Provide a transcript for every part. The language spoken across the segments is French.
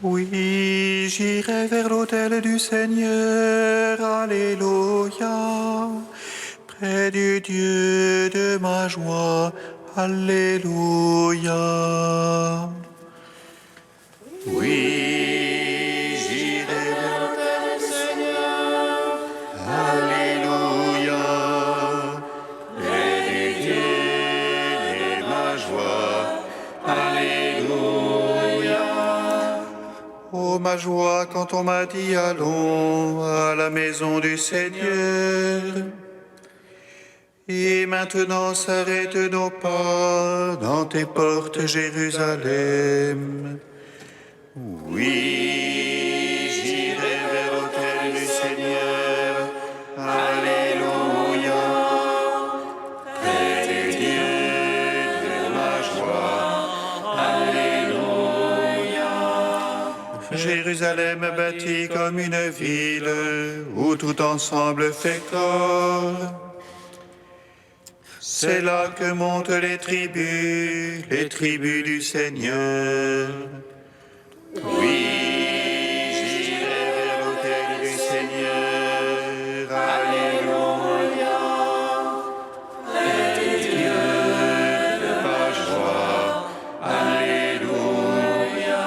Oui, j'irai vers l'autel du Seigneur, Alléluia, près du Dieu de ma joie, Alléluia. Oui, j'irai vers l'autel du Seigneur, Alléluia, près du Dieu de ma joie, Alléluia. Oh, ma joie quand on m'a dit allons à la maison du Seigneur. Et maintenant s'arrête nos pas dans tes portes, Jérusalem. Oui, j'irai vers l'autel du Seigneur. Alléluia. Près du Dieu de ma joie. Alléluia. Jérusalem bâtie comme une ville où tout ensemble fait corps. C'est là que montent les tribus du Seigneur. Oui, j'irai vers l'autel du Seigneur. Alléluia. Près du Dieu de ma joie. Alléluia.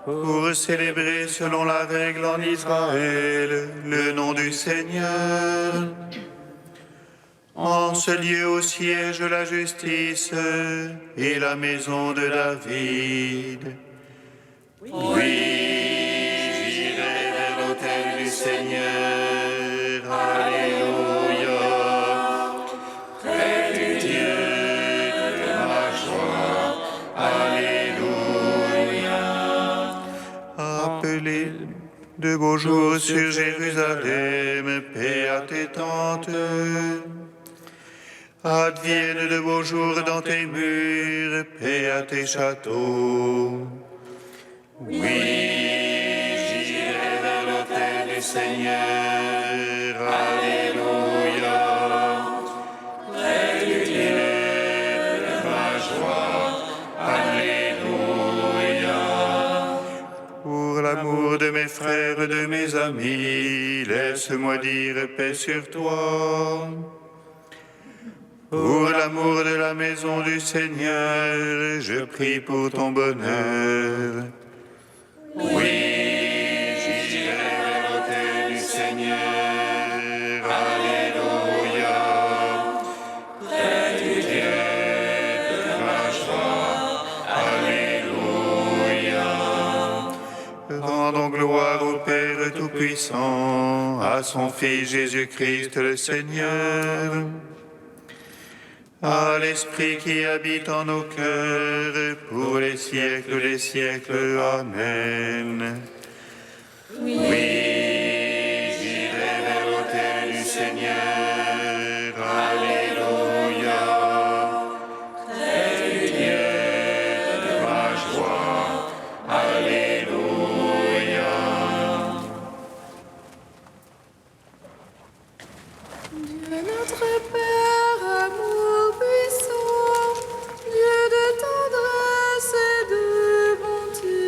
Pour célébrer selon la règle en Israël le nom du Seigneur. En ce lieu où siège la justice et la maison de David. Oui, j'irai vers l'autel du Seigneur. Alléluia. Près du Dieu de ma joie. Alléluia. Appelez de beaux jours sur Jérusalem, paix à tes tentes. Advienne de beaux jours dans tes murs, paix à tes châteaux. Oui, j'irai vers l'autel du Seigneur. Alléluia. Près du Dieu de ma joie. Alléluia. Pour l'amour de mes frères, de mes amis, laisse-moi dire paix sur toi. Pour l'amour de la maison du Seigneur, je prie pour ton bonheur. Oui, j'irai vers l'autel du Seigneur. Alléluia. Près du Dieu de ma joie. Alléluia. Rendons gloire au Père Tout-Puissant, à son Fils Jésus-Christ le Seigneur. À l'Esprit qui habite en nos cœurs, pour les siècles des siècles. Amen. Oui, j'irai vers l'autel du Seigneur. Alléluia. Près du Dieu de ma joie. Alléluia. Dieu notre Père, amour puissant, Dieu de tendresse et de bonté,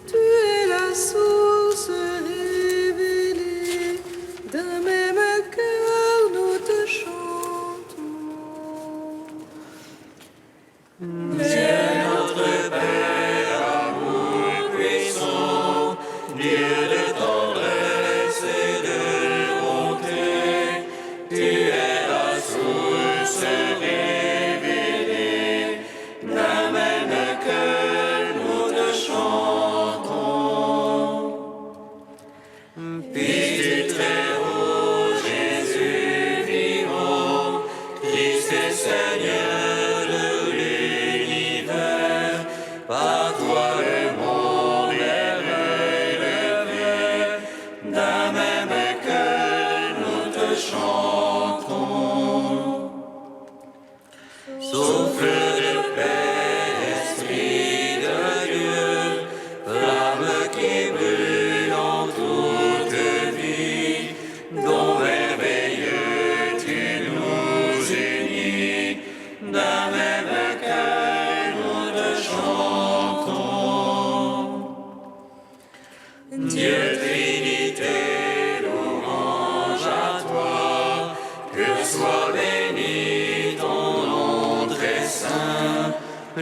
tu es la source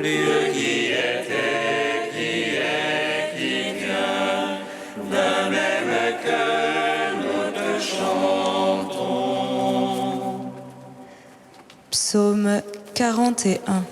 Dieu qui était, qui est, qui vient, de même que nous te chantons. Psaume 41.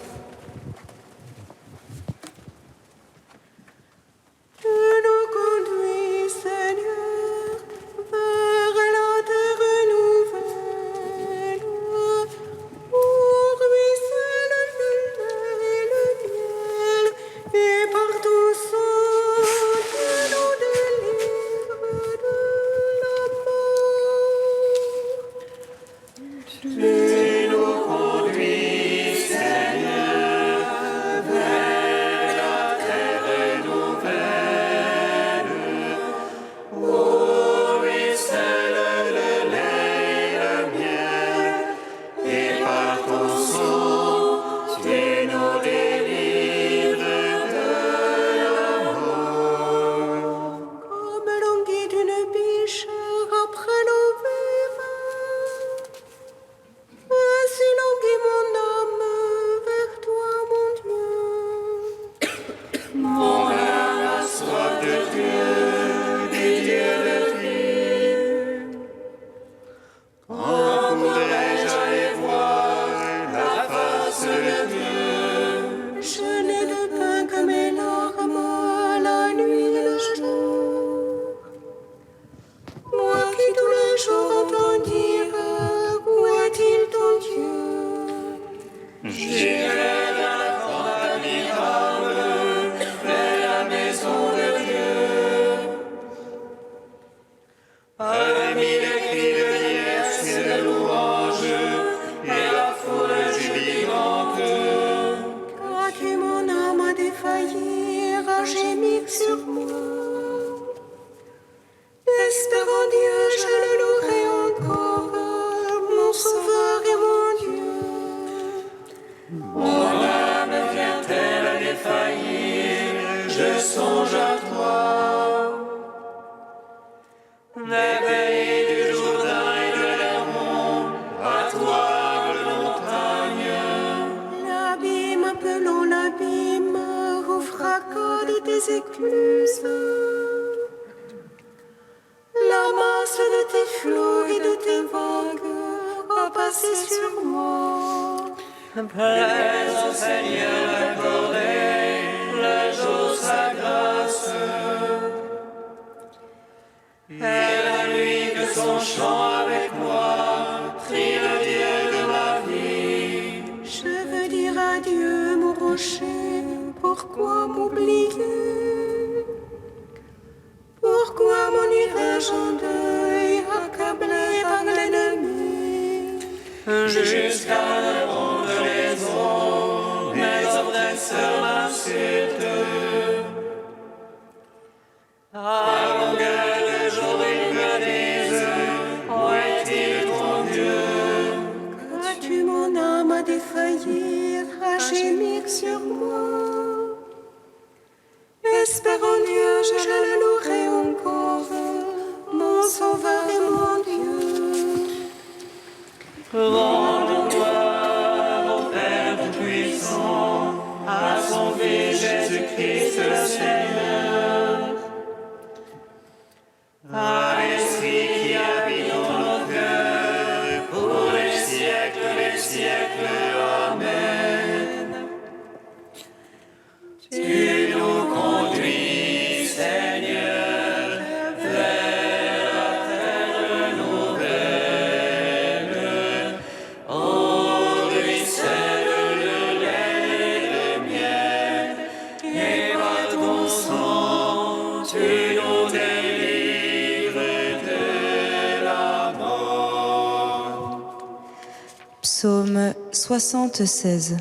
Psaume 76.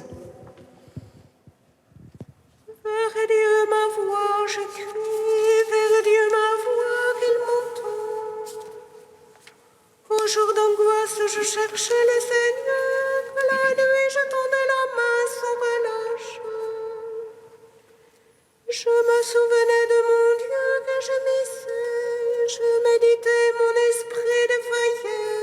Vers Dieu ma voix, je crie, vers Dieu ma voix, qu'il m'entend. Au jour d'angoisse, je cherchais le Seigneur, la nuit je tendais la main sans relâche. Je me souvenais de mon Dieu que je missais, je méditais, mon esprit défaillait.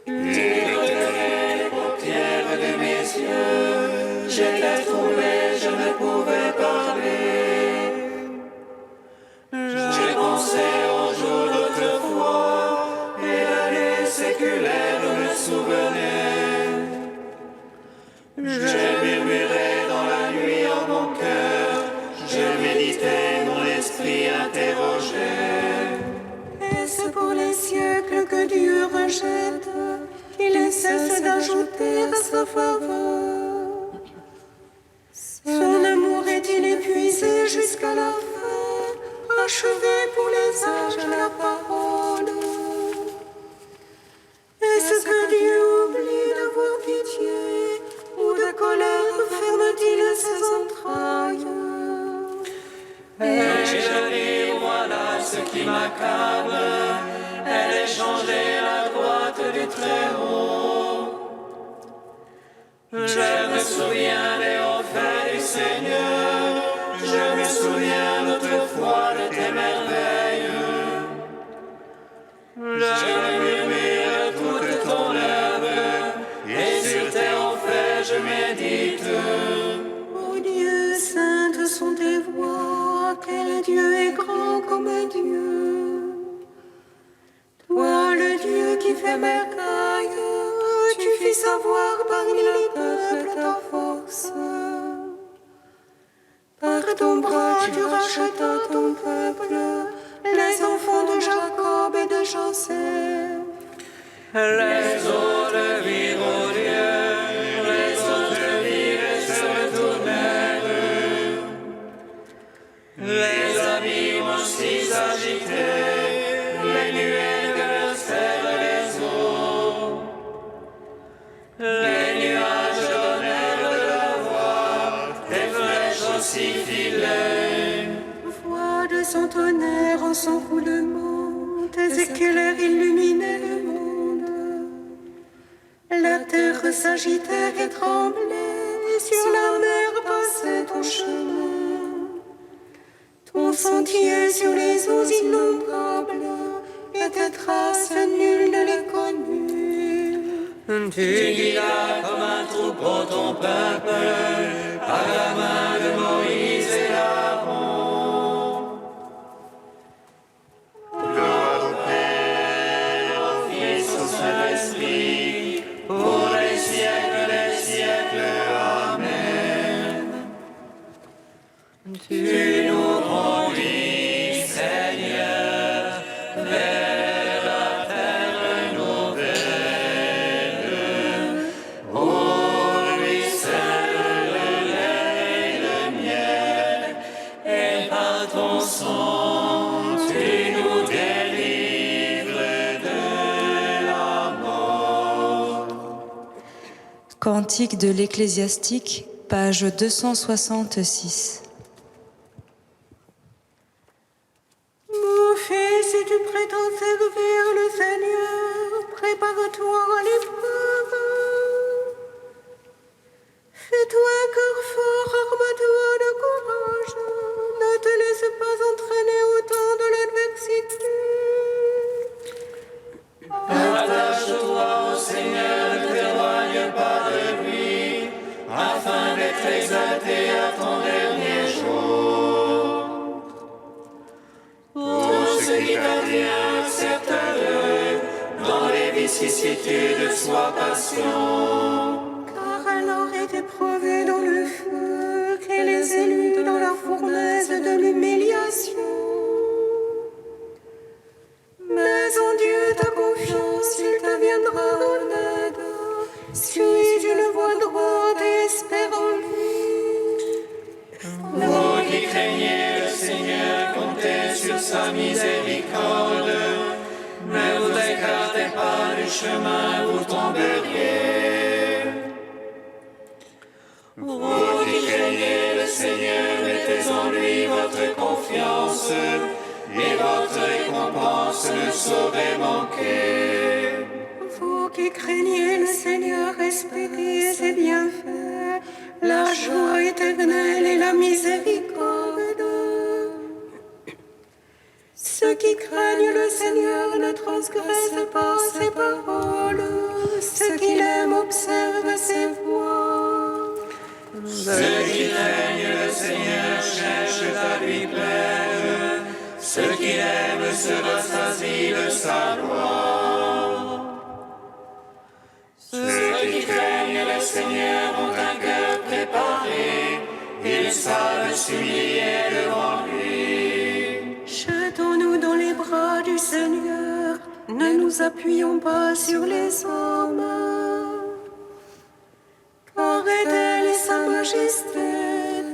Les paupières de mes yeux, j'étais je méditais, mon esprit interrogeait. Est-ce pour les siècles que Dieu rejette, qu'il ne cesse d'ajouter à sa faveur? Son amour est-il épuisé jusqu'à la fin, achevé pour les âges la parole? Est-ce que Dieu oublie d'avoir pitié, ou de colère ferme-t-il ses entrailles? Et je dis, voilà ce qui m'accable, elle est changée la droite du Très-Haut. Je me souviens des hauts faits du Seigneur, je me souviens autrefois de tes merveilles. Je murmure toute ton œuvre, et sur tes hauts faits je médite. Ô Dieu, saintes sont tes voix, quel Dieu est grand comme Dieu. Toi, le Dieu qui fait merveille, tu fis savoir parmi les peuples ta force. Par ton bras, tu rachetas ton peuple, les enfants de Jacob et de Joseph. Les autres virent au Dieu, les autres virent et se retournèrent. Les abîmes aussi s'agitaient, les nuées versèrent les eaux. Les nuages donnèrent de la voix, les flèches aussi filaient. Voix de son tonnerre en son roulement, tes éclairs illuminaient le monde. La terre s'agitait et tremblait, sur la mer passait ton chemin. Ton sentier sur les eaux innombrables, et tes traces nul ne les connut. Tu guidas comme un troupeau ton peuple, par la main de Moïse et Aaron. Gloire au Père, au Fils, au Saint-Esprit, pour les siècles des siècles. Amen. Tu nous conduis, Seigneur, vers la terre nouvelle, où ruisselle le lait et le miel, et par ton sang, tu nous délivres de la mort. Cantique de l'Ecclésiastique, page 266. Mon fils, si tu prétends servir le Seigneur, prépare-toi à l'épreuve. Fais-toi un cœur fort, arme-toi de courage. Ne te laisse pas entraîner au temps de l'adversité. Attache-toi au Seigneur, ne t'éloigne pas de lui, afin d'être exalté à ton dernier jour. Pour ce qui t'advient, accepte-le, dans les vicissitudes, sois patient. Car alors est éprouvé dans le feu, et les élus dans la fournaise de l'humiliation. Mais en Dieu ta confiance, il te viendra en aide. Suis d'une voie droite et espère en lui. Vous qui craignez le Seigneur, comptez sur sa miséricorde. Ne vous écartez pas du chemin, vous tomberiez. Vous qui craignez le Seigneur, mettez en lui votre confiance, et votre récompense ne saurait manquer. Vous qui craignez le Seigneur, espérez ses bienfaits, la joie éternelle et la miséricorde. Ceux qui craignent le Seigneur ne transgressent pas ses paroles, ceux qui l'aiment observent ses voies. Ceux qui craignent le Seigneur cherchent à lui plaire, ceux qui l'aiment se rassasient de sa gloire. Ceux qui craignent le Seigneur ont un cœur préparé, ils savent s'humilier devant lui. Jetons-nous dans les bras du Seigneur, ne nous appuyons pas sur les hommes. Car telle est sa majesté,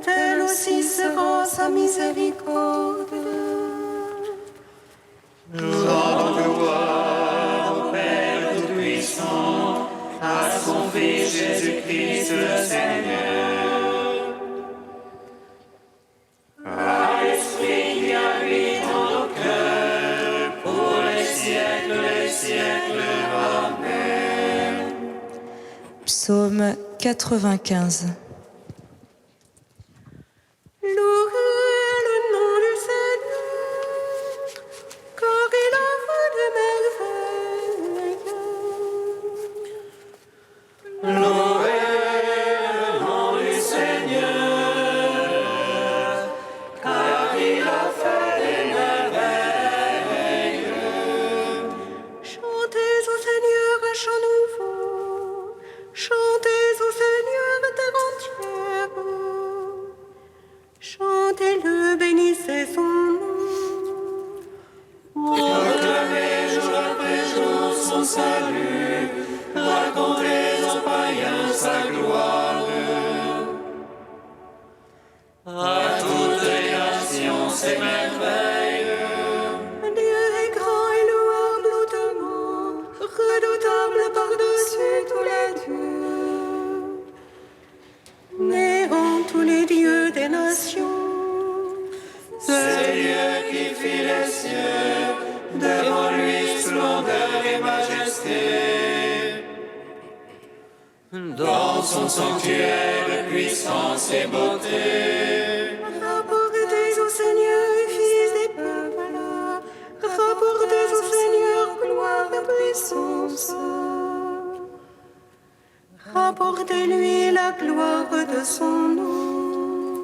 telle aussi sera sa miséricorde. Nous rendons gloire au Père Tout-Puissant, à son Fils Jésus-Christ le Seigneur. À l'Esprit qui habite en nos cœurs, pour les siècles des siècles. Amen. Psaume 95. Louez le nom du Seigneur, car il a fait de merveilles. Louez le nom du Seigneur, car il a fait des merveilles. Chantez au Seigneur un chant nouveau, chantez au Seigneur terre entière. Chantez-le, bénissez son nom. Proclamez jour après jour son salut, racontez aux païens sa gloire. À toutes les nations ses merveilles. Dieu est grand et louable hautement, redoutable par-dessus tous les dieux. Néant tous les dieux des nations. C'est Dieu qui fit les cieux, devant lui splendeur et majesté. Dans son sanctuaire, puissance et beauté. Rapportez au Seigneur, fils des peuples, rapportez au Seigneur gloire et puissance. Rapportez-lui la gloire de son nom.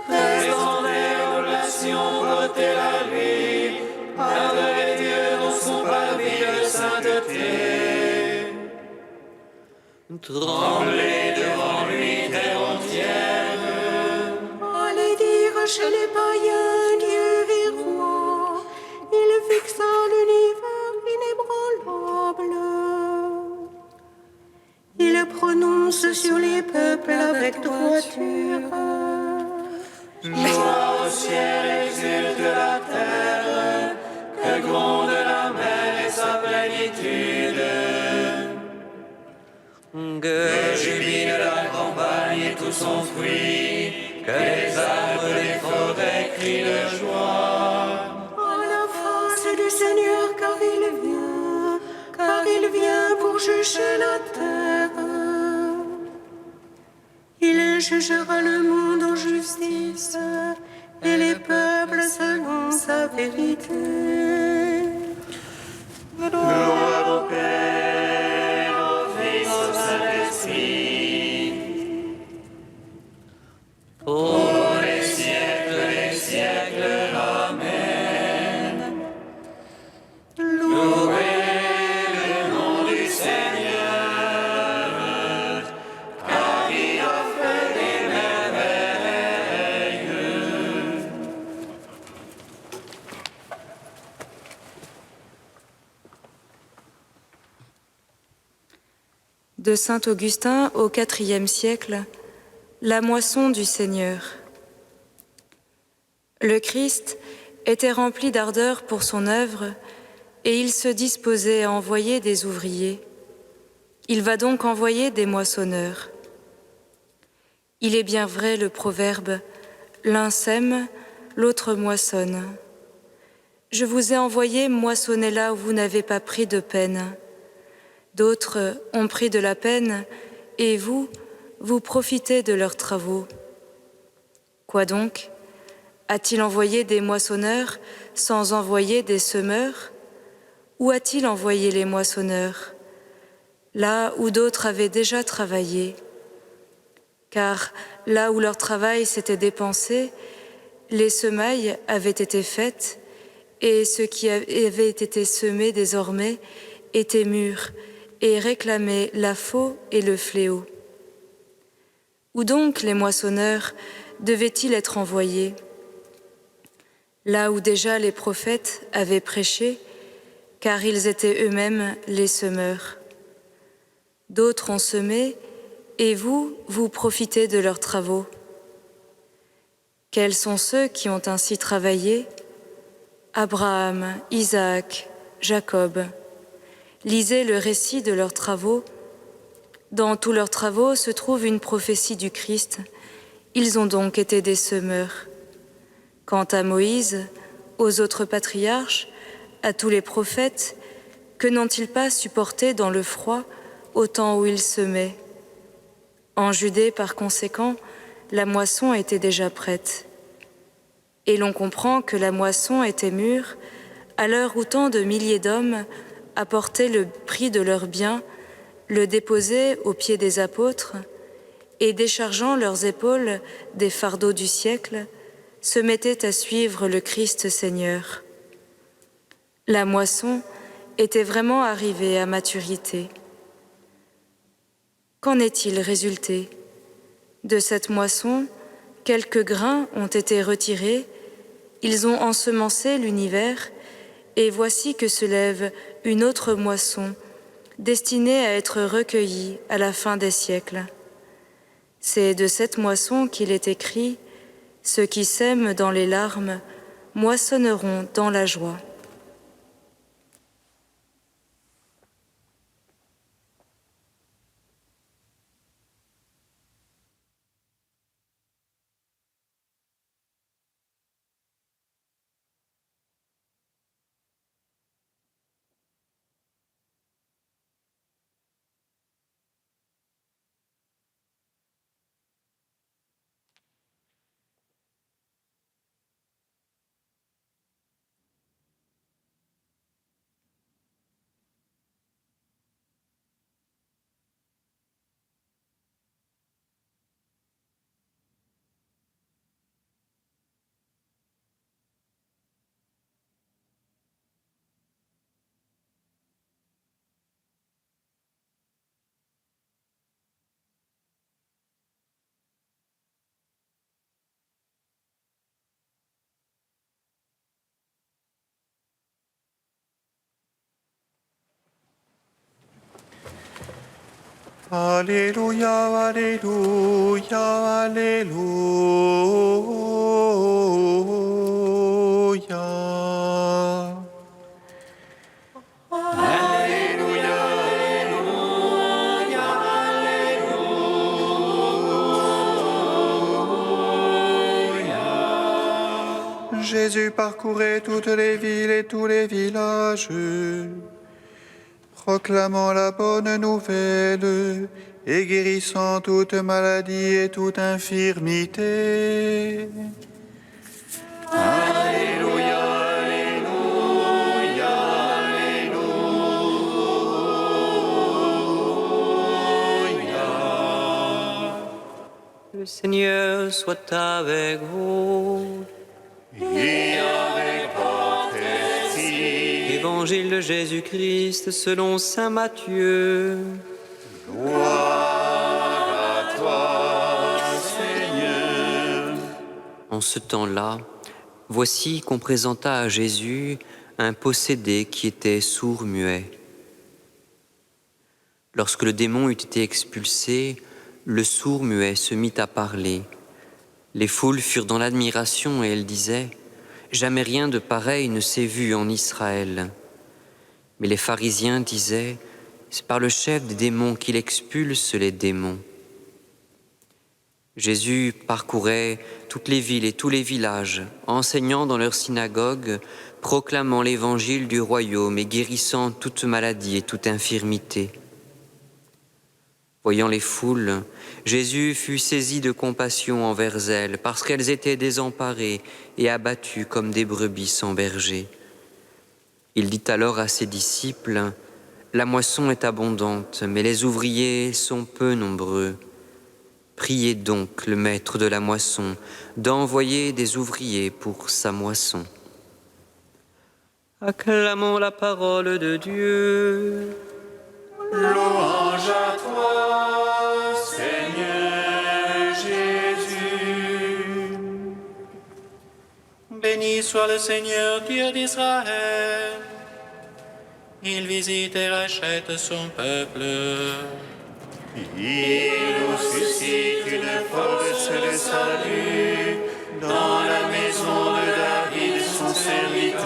Présentez aux nations, portez-la lui, adorez Dieu dans son parvis de sainteté. Tremblez devant lui, terre entière. Allez dire chez les païens, Dieu est roi. Il fixa l'univers inébranlable. Il prononce sur les peuples avec droiture. Joie au ciel, exulte la terre, que gronde la mer et sa plénitude. Que jubile la campagne et tout son fruit, que les arbres des forêts crient de joie. À la face du Seigneur, car il vient pour juger la terre. Il jugera le monde en justice et les peuples selon sa vérité. Gloire au Père, au Fils, au Saint-Esprit, pour les siècles des siècles. Amen. Louez le nom du Seigneur, car il a fait des merveilles. De saint Augustin au IVe siècle, la moisson du Seigneur. Le Christ était rempli d'ardeur pour son œuvre et il se disposait à envoyer des ouvriers. Il va donc envoyer des moissonneurs. Il est bien vrai le proverbe « L'un sème, l'autre moissonne ». Je vous ai envoyé moissonner là où vous n'avez pas pris de peine. D'autres ont pris de la peine et vous profitez de leurs travaux. Quoi donc ? A-t-il envoyé des moissonneurs sans envoyer des semeurs ? Où a-t-il envoyé les moissonneurs ? Là où d'autres avaient déjà travaillé. Car là où leur travail s'était dépensé, les semailles avaient été faites et ce qui avait été semé désormais était mûr et réclamait la faux et le fléau. Où donc les moissonneurs devait-il être envoyé? Là où déjà les prophètes avaient prêché, car ils étaient eux-mêmes les semeurs. D'autres ont semé, et vous profitez de leurs travaux. Quels sont ceux qui ont ainsi travaillé? Abraham, Isaac, Jacob. Lisez le récit de leurs travaux. Dans tous leurs travaux se trouve une prophétie du Christ. Ils ont donc été des semeurs. Quant à Moïse, aux autres patriarches, à tous les prophètes, que n'ont-ils pas supporté dans le froid au temps où ils semaient? En Judée, par conséquent, la moisson était déjà prête. Et l'on comprend que la moisson était mûre à l'heure où tant de milliers d'hommes apportaient le prix de leurs biens, le déposaient aux pieds des apôtres, et déchargeant leurs épaules des fardeaux du siècle, se mettaient à suivre le Christ Seigneur. La moisson était vraiment arrivée à maturité. Qu'en est-il résulté? De cette moisson, quelques grains ont été retirés, ils ont ensemencé l'univers, et voici que se lève une autre moisson, destinée à être recueillie à la fin des siècles. C'est de cette moisson qu'il est écrit « Ceux qui sèment dans les larmes moissonneront dans la joie ». Alléluia, Alléluia, Alléluia. Jésus parcourait toutes les villes et tous les villages, proclamant la bonne nouvelle et guérissant toute maladie et toute infirmité. Alléluia, Alléluia, Alléluia. Le Seigneur soit avec vous. Et avec votre esprit. Évangile de Jésus-Christ selon saint Matthieu. Gloire à toi, Seigneur. En ce temps-là, voici qu'on présenta à Jésus un possédé qui était sourd-muet. Lorsque le démon eut été expulsé, le sourd-muet se mit à parler. Les foules furent dans l'admiration et elles disaient « Jamais rien de pareil ne s'est vu en Israël ». Mais les pharisiens disaient « C'est par le chef des démons qu'il expulse les démons ». Jésus parcourait toutes les villes et tous les villages, enseignant dans leurs synagogues, proclamant l'évangile du royaume et guérissant toute maladie et toute infirmité. Voyant les foules, Jésus fut saisi de compassion envers elles, parce qu'elles étaient désemparées et abattues comme des brebis sans berger. Il dit alors à ses disciples, « La moisson est abondante, mais les ouvriers sont peu nombreux. Priez donc le maître de la moisson d'envoyer des ouvriers pour sa moisson. » Acclamons la parole de Dieu. Louange à toi, Seigneur Jésus. Béni soit le Seigneur, Dieu d'Israël. Il visite et rachète son peuple. Il nous suscite une force de salut dans la maison de David, son serviteur.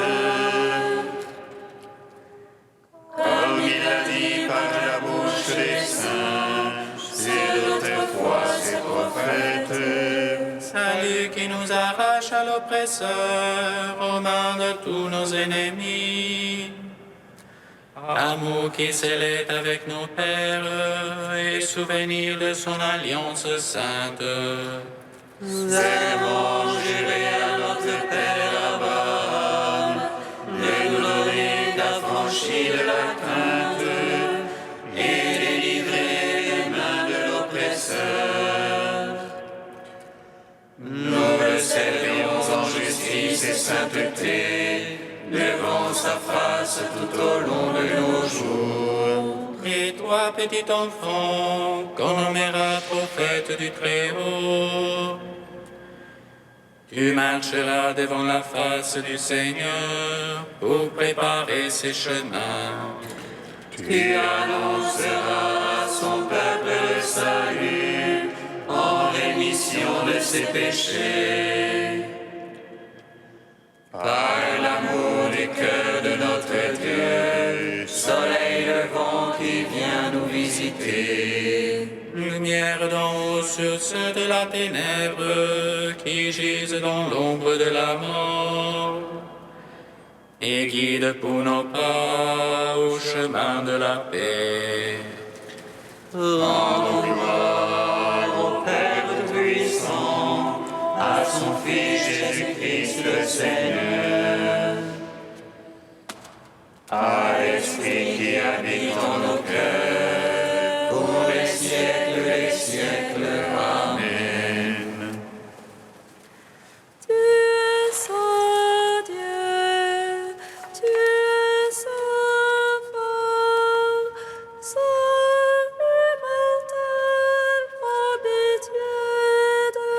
Comme il a dit par la bouche des saints, c'est d'autrefois ses prophètes. Salut qui nous arrache à l'oppresseur, aux mains de tous nos ennemis. Amour qui scellait avec nos pères et souvenir de son alliance sainte. Serment juré à notre Père Abraham, de nous donner d'affranchir de la crainte et délivrer des mains de l'oppresseur. Nous le servions en justice et sainteté, devant sa face tout au long de nos jours. Et toi, petit enfant, qu'on nommera prophète du Très-Haut, tu marcheras devant la face du Seigneur pour préparer ses chemins. Tu annonceras à son peuple le salut en rémission de ses péchés. Par l'amour du cœur de notre Dieu, soleil levant qui vient nous visiter. Lumière d'en haut sur ceux de la ténèbre qui gisent dans l'ombre de la mort. Et guide pour nos pas au chemin de la paix. Rendons gloire au Père Tout-Puissant, à son Fils Jésus-Christ le Seigneur, à l'Esprit qui habite en nos cœurs, pour les siècles des siècles. Amen. Tu es saint Dieu, tu es saint fort, saint immortel, prends pitié de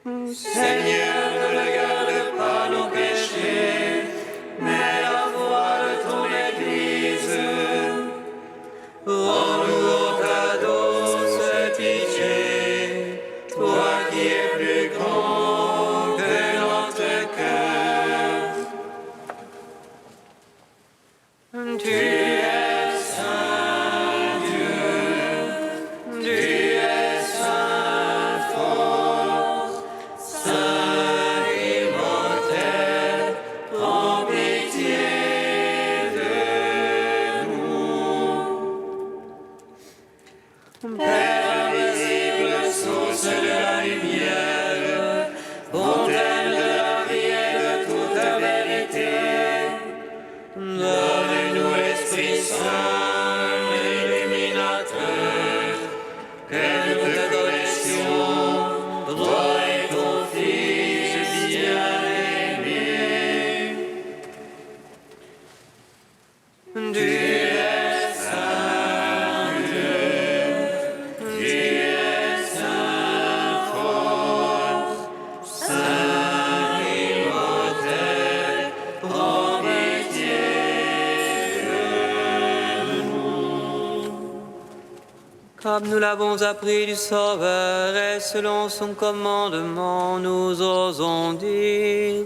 nous. Seigneur, ne regarde pas nos péchés, mais la foi de ton Église. Rends-nous au cadeau cette pitié, toi qui es plus grand que notre cœur. Tu es saint Dieu, tu es saint fort, saint immortel, prends pitié de nous. Père invisible, source de la lumière, fontaine de la vie et de toute la vérité, donne-nous l'Esprit Saint, illuminateur, que nous te connaissions, toi et ton Fils bien-aimé. Tu es saint Dieu, tu es saint fort, saint immortel, prends pitié de nous. Comme nous l'avons appris du Sauveur et selon son commandement, nous osons dire: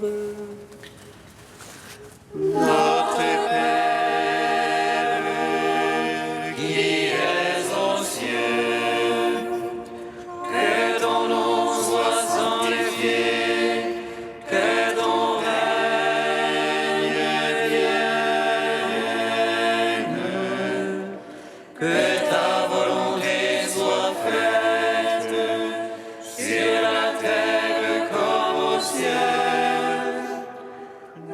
Notre Père, qui es aux cieux, que ton nom soit sanctifié, que ton règne vienne, que ta volonté soit faite sur la terre comme au ciel.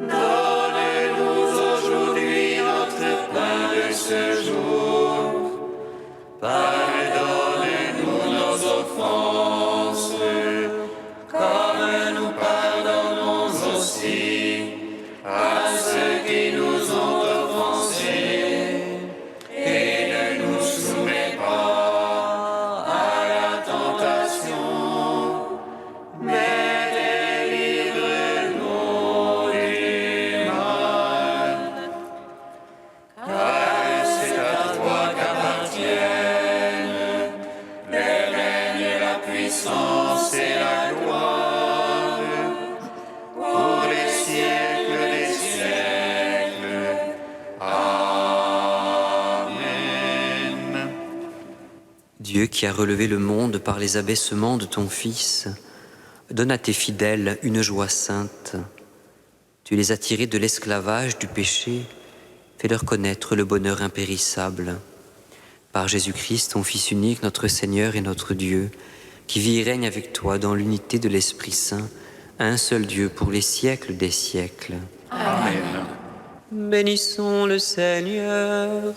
Donne-nous Dieu qui a relevé le monde par les abaissements de ton Fils, donne à tes fidèles une joie sainte. Tu les as tirés de l'esclavage du péché, fais-leur connaître le bonheur impérissable. Par Jésus-Christ, ton Fils unique, notre Seigneur et notre Dieu, qui vit et règne avec toi dans l'unité de l'Esprit Saint, un seul Dieu pour les siècles des siècles. Amen. Bénissons le Seigneur.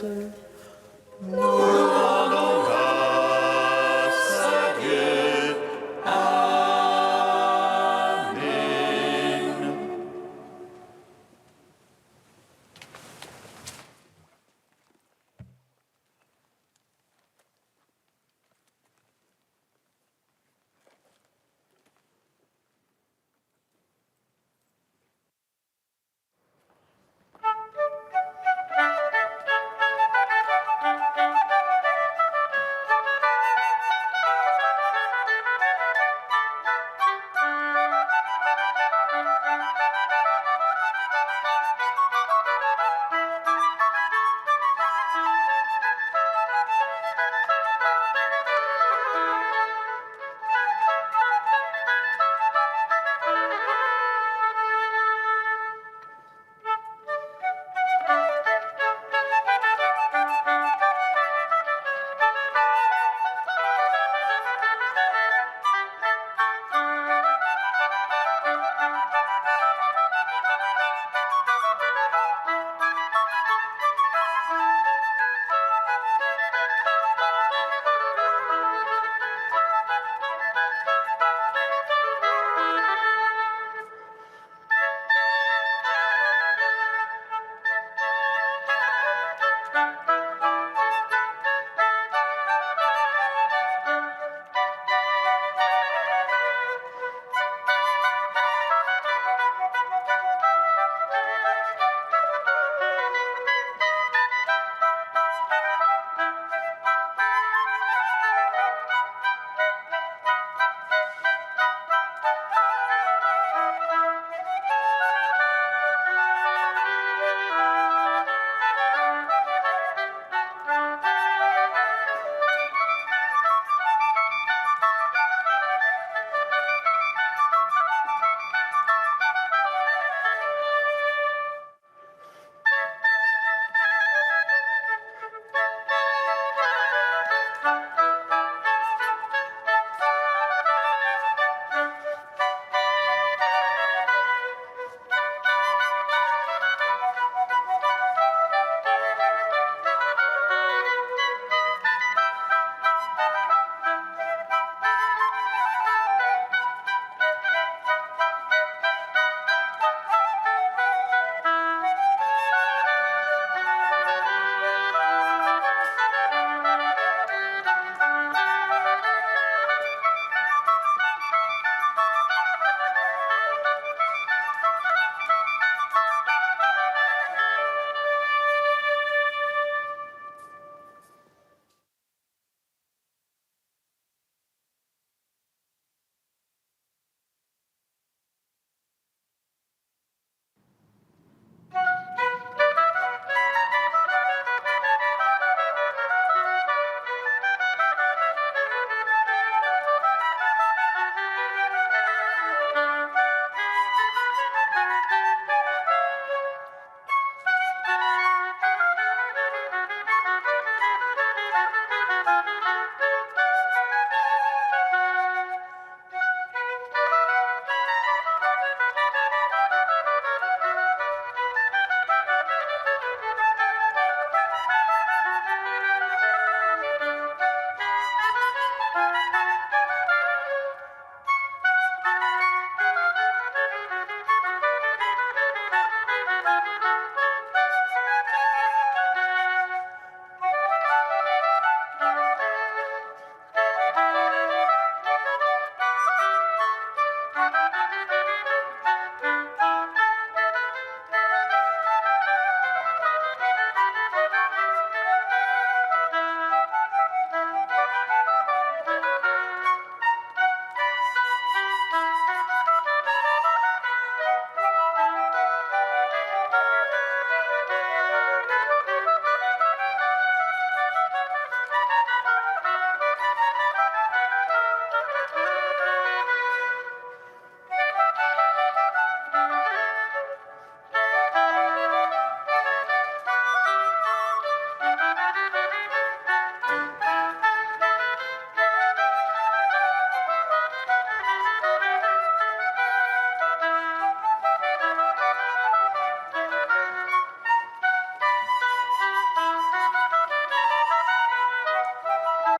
Louange